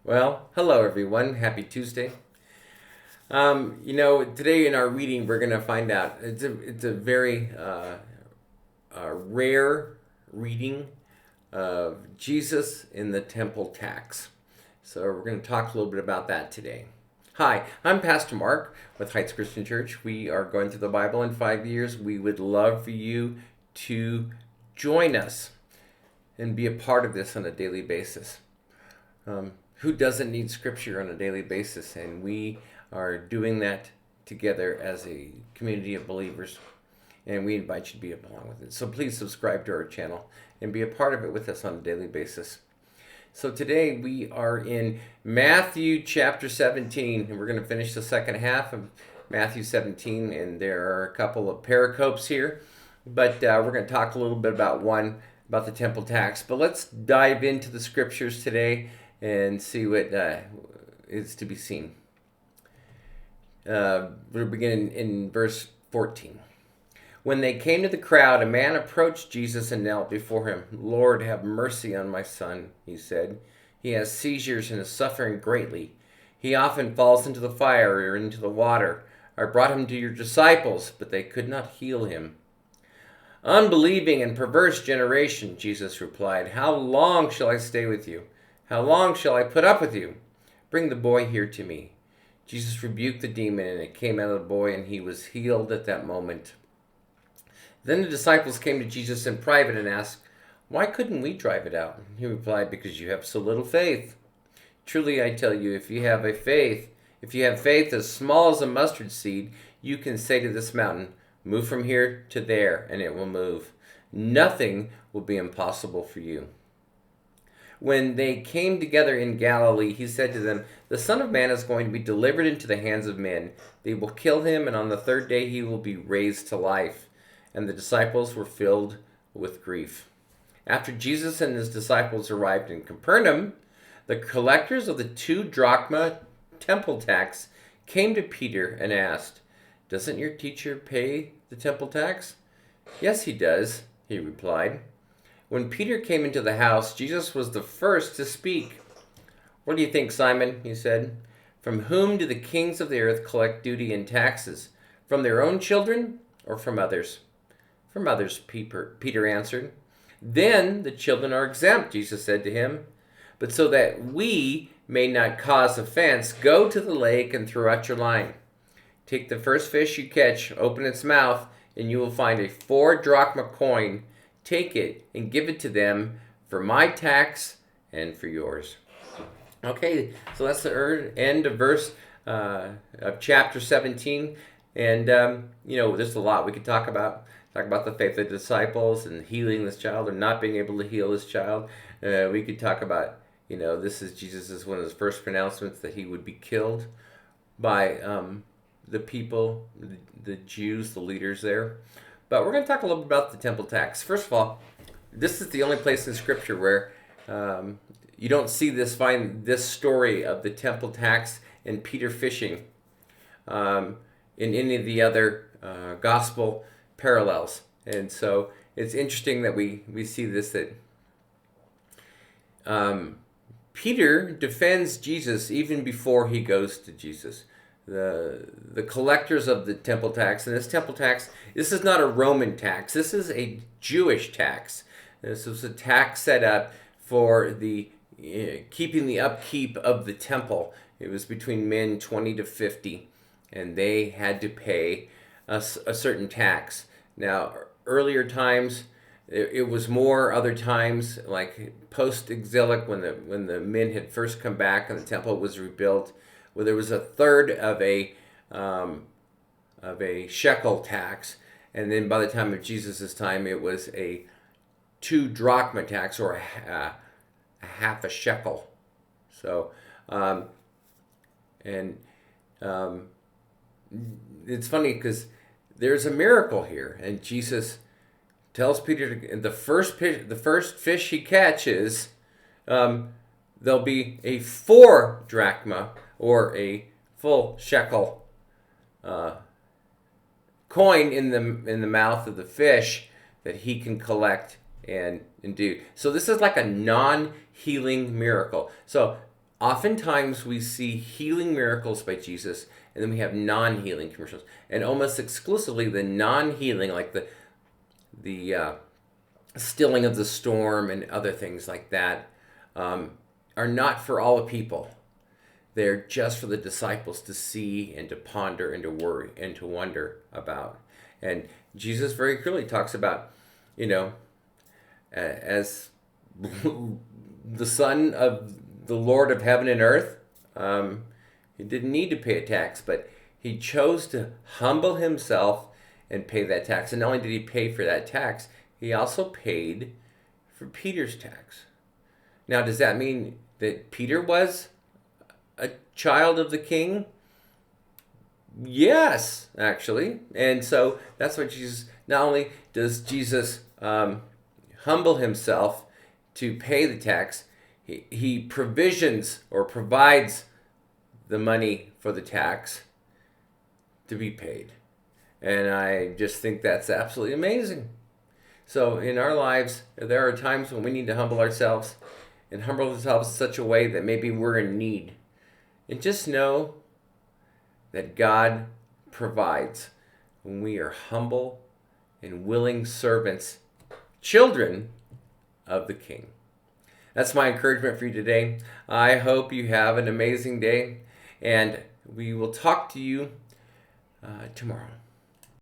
Well, hello everyone. Happy Tuesday. Today in our reading, we're going to find out it's a very rare reading of Jesus in the temple tax. So we're going to talk a little bit about that today. Hi, I'm Pastor Mark with Heights Christian Church. We are going through the Bible in 5 years. We would love for you to join us and be a part of this on a daily basis. Who doesn't need scripture on a daily basis? And we are doing that together as a community of believers. And we invite you to be along with it. So please subscribe to our channel and be a part of it with us on a daily basis. So today we are in Matthew chapter 17, and we're going to finish the second half of Matthew 17. And there are a couple of pericopes here, but we're going to talk a little bit about the temple tax. But let's dive into the scriptures today and see what is to be seen. We're beginning in verse 14. When they came to the crowd, a man approached Jesus and knelt before him. "Lord, have mercy on my son," he said. "He has seizures and is suffering greatly. He often falls into the fire or into the water. I brought him to your disciples, but they could not heal him." "Unbelieving and perverse generation," Jesus replied, "how long shall I stay with you? How long shall I put up with you? Bring the boy here to me." Jesus rebuked the demon, and it came out of the boy, and he was healed at that moment. Then the disciples came to Jesus in private and asked, "Why couldn't we drive it out?" He replied, "Because you have so little faith. Truly I tell you, if you have faith as small as a mustard seed, you can say to this mountain, 'Move from here to there,' and it will move. Nothing will be impossible for you." When they came together in Galilee, he said to them, "The Son of Man is going to be delivered into the hands of men. They will kill him, and on the third day he will be raised to life." And the disciples were filled with grief. After Jesus and his disciples arrived in Capernaum, the collectors of the 2 drachma temple tax came to Peter and asked, "Doesn't your teacher pay the temple tax?" "Yes, he does," he replied. When Peter came into the house, Jesus was the first to speak. "What do you think, Simon?" he said. "From whom do the kings of the earth collect duty and taxes? From their own children or from others?" "From others," Peter answered. "Then the children are exempt," Jesus said to him. "But so that we may not cause offense, go to the lake and throw out your line. Take the first fish you catch, open its mouth, and you will find a 4 drachma coin. Take it and give it to them for my tax and for yours." Okay, so that's the end of of chapter 17. And, there's a lot we could talk about. Talk about the faith of the disciples and healing this child or not being able to heal this child. We could talk about, this is Jesus' one of his first pronouncements that he would be killed by the people, the Jews, the leaders there. But we're going to talk a little bit about the temple tax. First of all, this is the only place in Scripture where you don't find this story of the temple tax and Peter fishing in any of the other gospel parallels. And so it's interesting that we see this, that Peter defends Jesus even before he goes to Jesus. The collectors of the temple tax, and this temple tax, this is not a Roman tax. This is a Jewish tax. This was a tax set up for the keeping the upkeep of the temple. It was between men 20 to 50, and they had to pay a certain tax. Now, earlier times, it was more. Other times, like post-exilic, when the men had first come back and the temple was rebuilt, where there was a third of a shekel tax, and then by the time of Jesus' time, it was a 2 drachma tax, or a half a shekel. So, it's funny because there's a miracle here, and Jesus tells Peter the first fish he catches, there'll be a 4 drachma or a full shekel coin in the mouth of the fish that he can collect and do. So this is like a non-healing miracle. So Oftentimes we see healing miracles by Jesus, and then we have non-healing commercials, and almost exclusively the non-healing, like the stilling of the storm and other things like that, are not for all the people. They're just for the disciples to see and to ponder and to worry and to wonder about. And Jesus very clearly talks about, as the Son of the Lord of heaven and earth, he didn't need to pay a tax, but he chose to humble himself and pay that tax. And not only did he pay for that tax, he also paid for Peter's tax. Now, does that mean that Peter was a child of the king? Yes, actually. And so that's what Jesus, not only does Jesus humble himself to pay the tax, he provisions or provides the money for the tax to be paid. And I just think that's absolutely amazing. So in our lives, there are times when we need to humble ourselves and humble ourselves in such a way that maybe we're in need. And just know that God provides when we are humble and willing servants, children of the King. That's my encouragement for you today. I hope you have an amazing day, and we will talk to you tomorrow.